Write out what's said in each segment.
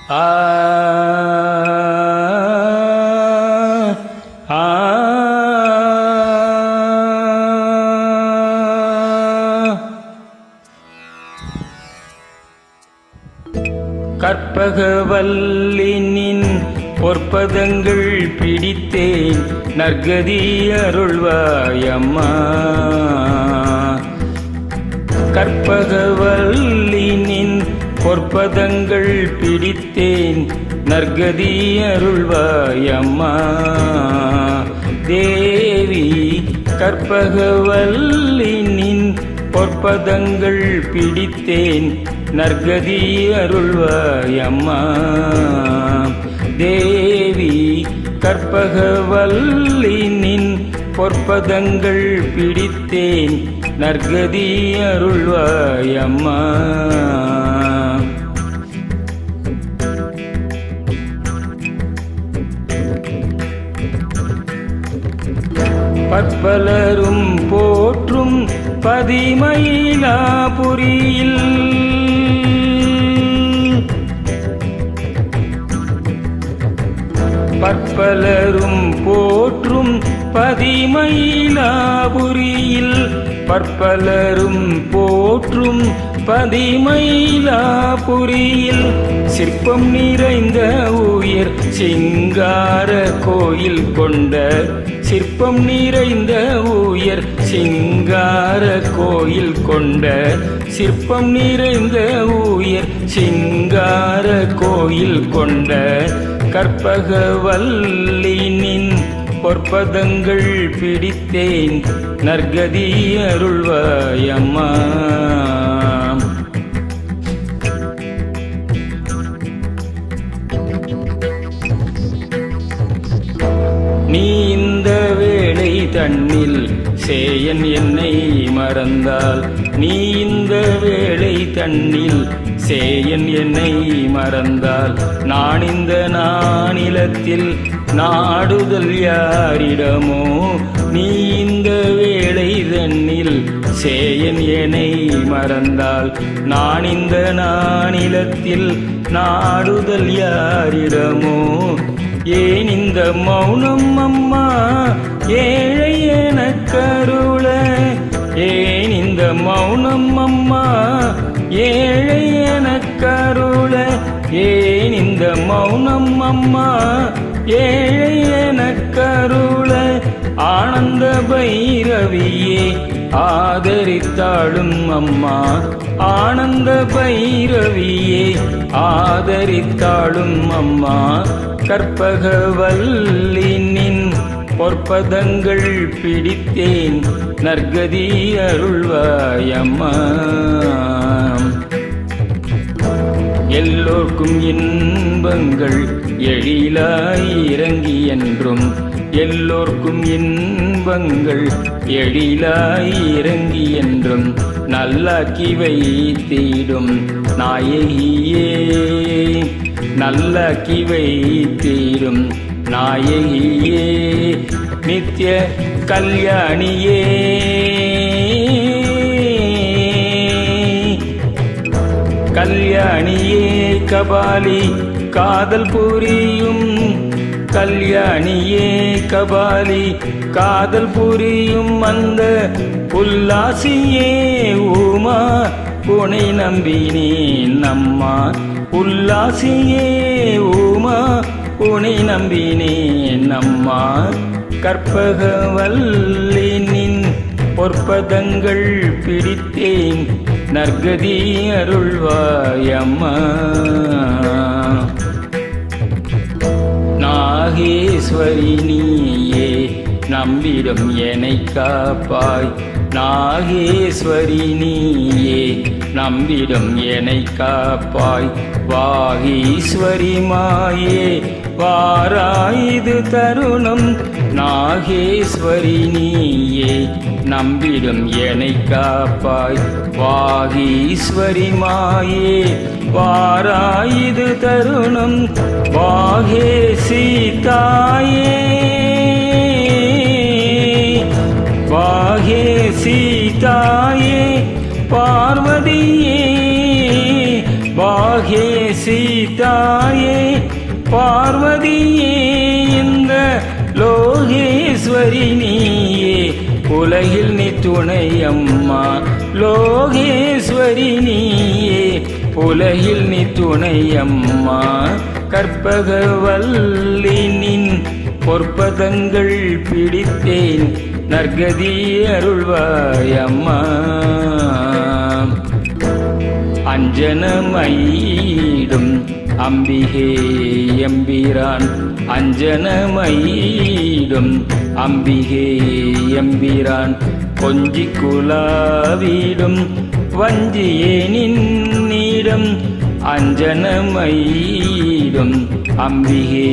ஆ ஆ கற்பகவல்லினின் பொற்பதங்கள் பிடித்தேன் நற்கதி அருள்வாயம்மா. கற்பகவல்லினின் பொற்பதங்கள் பிடித்தேன் நற்கதி அருள்வாயம்மா. தேவி கற்பகவல்லினின் பொற்பதங்கள் பிடித்தேன் நற்கதி அருள்வாயம்மா. தேவி கற்பகவல்லினின் பொற்பதங்கள் பிடித்தேன் நற்கதி அருள்வாயம்மா. பற்பலரும் போற்றும் பதிமயிலாபுரியில் பற்பலரும் போற்றும் பதிமயிலாபுரியில் பற்பலரும் போற்றும் பதிமயிலாபுரியில் சிற்பம் நிறைந்த உயர் சிங்கார கோயில் கொண்ட சிற்பம் நிறைந்த உயர் சிங்கார கோயில் கொண்ட சிற்பம் நிறைந்த உயர் சிங்கார கோயில் கொண்ட கற்பகவல்லினின் பொற்பதங்கள் பிடித்தேன் நற்கதி அருள்வாயம்மா. நீ இந்த வேளை தன்னில் சேயன் என்னை மறந்தால் நீ இந்த வேளை தன்னில் சேயன் என்னை மறந்தால் நான் இந்த நானிலத்தில் நாடுதல் யாரிடமோ. நீ இந்த வேளை தன்னில் சேயன் என்னை மறந்தால் நான் இந்த நானிலத்தில் நாடுதல் யாரிடமோ. ஏன் இந்த மௌனம் அம்மா ஏழை எனக்கருள. ஏன் இந்த மௌனம் அம்மா ஏழை எனக்கருள. ஏன் இந்த மௌனம் அம்மா ஏழை எனக்கருள. ஆனந்த பைரவியே ஆதரித்தாளும் அம்மா. ஆனந்த பைரவியே ஆதரித்தாளும் அம்மா. கற்பகவல்லினின் பொற்பதங்கள் பிடித்தேன் நற்கதி அருள்வாயம்மா. எல்லோர்க்கும் இன்பங்கள் எழிலாய் இறங்கி என்றும் எல்லோர்க்கும் இன்பங்கள் எழிலாய் இறங்கி என்றும் நல்லாக்கி வைத்திடும் நாயகியே. நல்லாக்கி வைத்திடும் நாயகியே நித்ய கல்யாணியே. கல்யாணியே கபாலி காதல் புரியும். கல்யாணியே கபாலி காதல் புரியும். அந்த உல்லாசியே உமா உனை நம்பினேன் அம்மா. உல்லாசியே உமா உனை நம்பினேன் அம்மா. கற்பகவல்லினின் பொற்பதங்கள் பிடித்தேன் நற்கதி அருள்வாயம்மா. நாகேஸ்வரி நீயே நம்பிடும் என்னை காப்பாய். நாகேஸ்வரி நீயே நம்பிடும் என்னை காப்பாய். வாகீஸ்வரி மாயே வாராயுது தருணம். நாகேஸ்வரி நீயே நம்பிடும் என்னை காப்பாய். வாகீஸ்வரி மாயே வாராயுது தருணம். வாகே சீதாயே வாகே சீதாயே பார்வதியே பாகே சீதாயே பார்வதியே இந்த லோகேஸ்வரி நீயே உலகில் நீ துணை அம்மா லோகேஸ்வரி நீயே உலகில் நீ துணை அம்மா கற்பகவல்லினின் பொற்பதங்கள் பிடித்தேன் நற்கதி அருள்வாய் அம்மா அஞ்சனமயிடும் அம்பிகே எம்பிரான் அஞ்சனமயிடும் அம்பிகே எம்பிரான் கொஞ்சி குலாவிடும் வஞ்சியே நின்னிடம் அஞ்சனமயிடும் அம்பிகே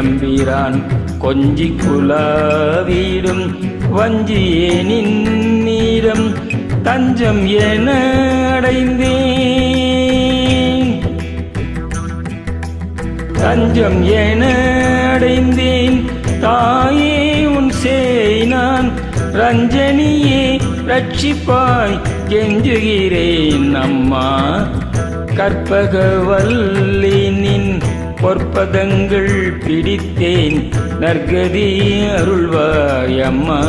எம்பிரான் கொஞ்சி குலாவிடும் வஞ்சியே நின்னிடம் தஞ்சம் என அடைந்தேன் தஞ்சம் என அடைந்தேன் தாயே உன் சேய் நான் ரஞ்சனியே ரட்சிப்பாய் கெஞ்சுகிறேன் அம்மா கற்பகவல்லினின் பொற்பதங்கள் பிடித்தேன் நற்கதி அருள்வாய் அம்மா